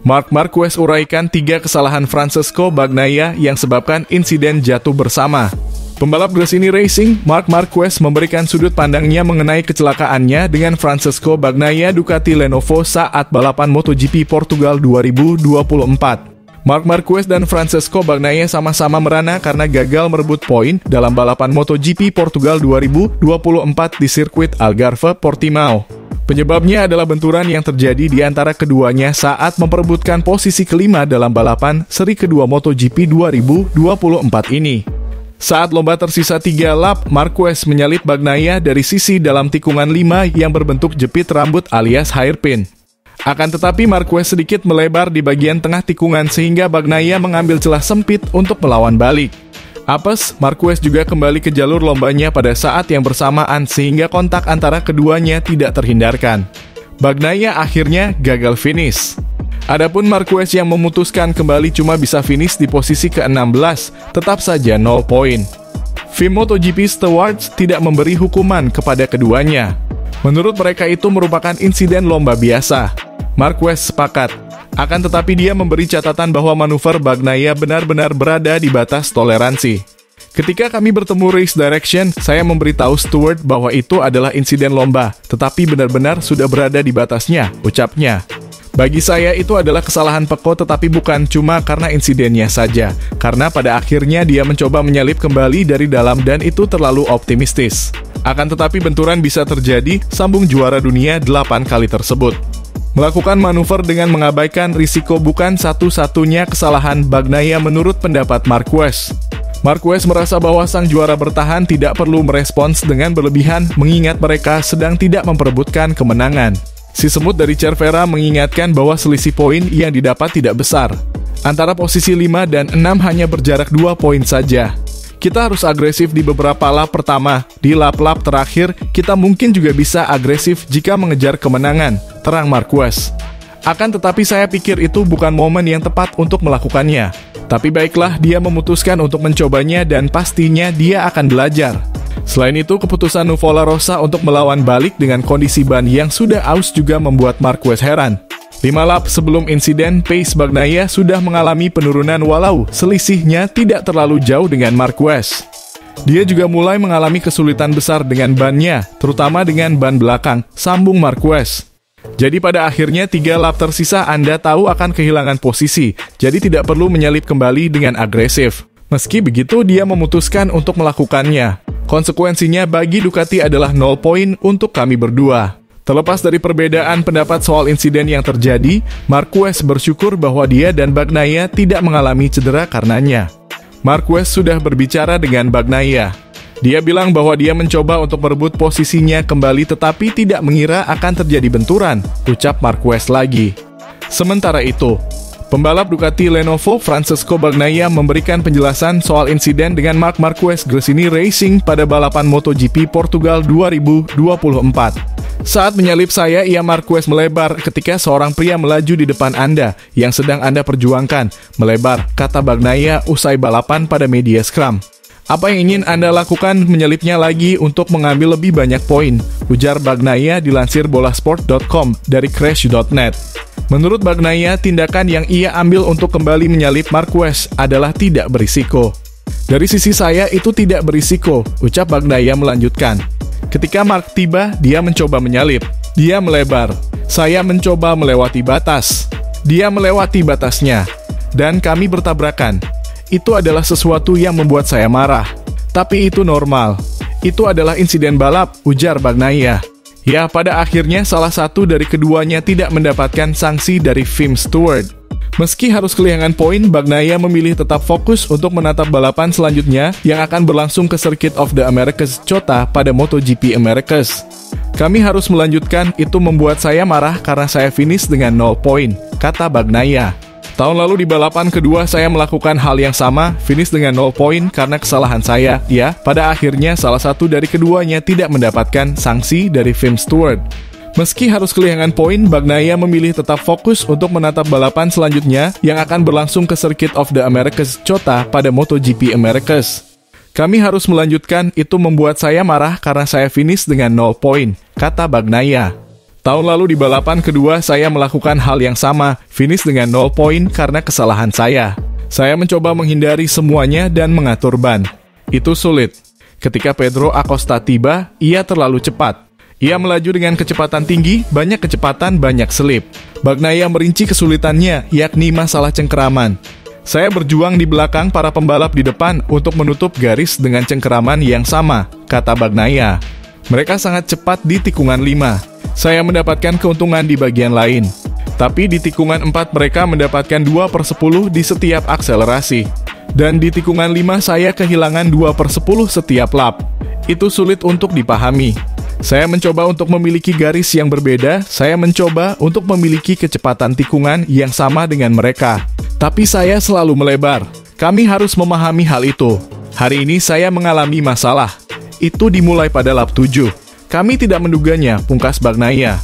Marc Marquez uraikan 3 kesalahan Francesco Bagnaia yang sebabkan insiden jatuh bersama. Pembalap Gresini Racing, Marc Marquez memberikan sudut pandangnya mengenai kecelakaannya dengan Francesco Bagnaia Ducati Lenovo saat balapan MotoGP Portugal 2024. Marc Marquez dan Francesco Bagnaia sama-sama merana karena gagal merebut poin dalam balapan MotoGP Portugal 2024 di sirkuit Algarve Portimao. Penyebabnya adalah benturan yang terjadi di antara keduanya saat memperebutkan posisi kelima dalam balapan seri kedua MotoGP 2024 ini. Saat lomba tersisa 3 lap, Marquez menyalip Bagnaia dari sisi dalam tikungan 5 yang berbentuk jepit rambut alias hairpin. Akan tetapi Marquez sedikit melebar di bagian tengah tikungan sehingga Bagnaia mengambil celah sempit untuk melawan balik. Apes, Marquez juga kembali ke jalur lombanya pada saat yang bersamaan sehingga kontak antara keduanya tidak terhindarkan. Bagnaia akhirnya gagal finish. Adapun Marquez yang memutuskan kembali cuma bisa finish di posisi ke-16, tetap saja 0 poin. FIM MotoGP Stewards tidak memberi hukuman kepada keduanya. Menurut mereka itu merupakan insiden lomba biasa. Marquez sepakat. Akan tetapi dia memberi catatan bahwa manuver Bagnaia benar-benar berada di batas toleransi. Ketika kami bertemu Race Direction, saya memberitahu steward bahwa itu adalah insiden lomba, tetapi benar-benar sudah berada di batasnya, ucapnya. Bagi saya itu adalah kesalahan Pecco tetapi bukan cuma karena insidennya saja, karena pada akhirnya dia mencoba menyalip kembali dari dalam dan itu terlalu optimistis. Akan tetapi benturan bisa terjadi, sambung juara dunia 8 kali tersebut. Melakukan manuver dengan mengabaikan risiko bukan satu-satunya kesalahan Bagnaia menurut pendapat Marquez. Marquez merasa bahwa sang juara bertahan tidak perlu merespons dengan berlebihan mengingat mereka sedang tidak memperebutkan kemenangan. Si semut dari Cervera mengingatkan bahwa selisih poin yang didapat tidak besar. Antara posisi 5 dan 6 hanya berjarak 2 poin saja. Kita harus agresif di beberapa lap pertama. Di lap-lap terakhir, kita mungkin juga bisa agresif jika mengejar kemenangan, terang Marquez. Akan tetapi saya pikir itu bukan momen yang tepat untuk melakukannya. Tapi baiklah, dia memutuskan untuk mencobanya dan pastinya dia akan belajar. Selain itu, keputusan Nuvola Rosa untuk melawan balik dengan kondisi ban yang sudah aus juga membuat Marquez heran. 5 lap sebelum insiden, pace Bagnaia sudah mengalami penurunan walau selisihnya tidak terlalu jauh dengan Marquez. Dia juga mulai mengalami kesulitan besar dengan bannya, terutama dengan ban belakang, sambung Marquez. Jadi pada akhirnya 3 lap tersisa Anda tahu akan kehilangan posisi, jadi tidak perlu menyalip kembali dengan agresif. Meski begitu, dia memutuskan untuk melakukannya. Konsekuensinya bagi Ducati adalah 0 poin untuk kami berdua. Terlepas dari perbedaan pendapat soal insiden yang terjadi, Marquez bersyukur bahwa dia dan Bagnaia tidak mengalami cedera karenanya. Marquez sudah berbicara dengan Bagnaia. Dia bilang bahwa dia mencoba untuk merebut posisinya kembali tetapi tidak mengira akan terjadi benturan, ucap Marquez lagi. Sementara itu, pembalap Ducati Lenovo Francesco Bagnaia memberikan penjelasan soal insiden dengan Marc Marquez Gresini Racing pada balapan MotoGP Portugal 2024. Saat menyalip saya, Marquez melebar ketika seorang pria melaju di depan Anda yang sedang Anda perjuangkan. Melebar, kata Bagnaia usai balapan pada media scrum. Apa yang ingin Anda lakukan menyalipnya lagi untuk mengambil lebih banyak poin, ujar Bagnaia dilansir bolasport.com dari crash.net. Menurut Bagnaia, tindakan yang ia ambil untuk kembali menyalip Marquez adalah tidak berisiko. Dari sisi saya itu tidak berisiko, ucap Bagnaia melanjutkan. Ketika Marc tiba, dia mencoba menyalip. Dia melebar. Saya mencoba melewati batas. Dia melewati batasnya. Dan kami bertabrakan. Itu adalah sesuatu yang membuat saya marah. Tapi itu normal. Itu adalah insiden balap, ujar Bagnaia. Ya, pada akhirnya salah satu dari keduanya tidak mendapatkan sanksi dari FIM Steward. Meski harus kehilangan poin, Bagnaia memilih tetap fokus untuk menatap balapan selanjutnya yang akan berlangsung ke Circuit of the Americas COTA pada MotoGP Americas. Kami harus melanjutkan, itu membuat saya marah karena saya finish dengan 0 poin, kata Bagnaia. Tahun lalu di balapan kedua saya melakukan hal yang sama, finish dengan 0 poin karena kesalahan saya. Ya, pada akhirnya salah satu dari keduanya tidak mendapatkan sanksi dari FIM Steward. Meski harus kehilangan poin, Bagnaia memilih tetap fokus untuk menatap balapan selanjutnya yang akan berlangsung ke Circuit of the Americas COTA pada MotoGP Americas. Kami harus melanjutkan, itu membuat saya marah karena saya finish dengan 0 poin, kata Bagnaia. Tahun lalu di balapan kedua saya melakukan hal yang sama, finish dengan 0 poin karena kesalahan saya. Saya mencoba menghindari semuanya dan mengatur ban. Itu sulit. Ketika Pedro Acosta tiba, ia terlalu cepat. Ia melaju dengan kecepatan tinggi, banyak kecepatan, banyak selip. Bagnaia merinci kesulitannya, yakni masalah cengkeraman. Saya berjuang di belakang para pembalap di depan untuk menutup garis dengan cengkeraman yang sama, kata Bagnaia. Mereka sangat cepat di tikungan 5. Saya mendapatkan keuntungan di bagian lain. Tapi di tikungan 4 mereka mendapatkan 2/10 di setiap akselerasi. Dan di tikungan 5 saya kehilangan 2/10 setiap lap. Itu sulit untuk dipahami. Saya mencoba untuk memiliki garis yang berbeda, saya mencoba untuk memiliki kecepatan tikungan yang sama dengan mereka. Tapi saya selalu melebar. Kami harus memahami hal itu. Hari ini saya mengalami masalah. Itu dimulai pada lap 7. Kami tidak menduganya, pungkas Bagnaia.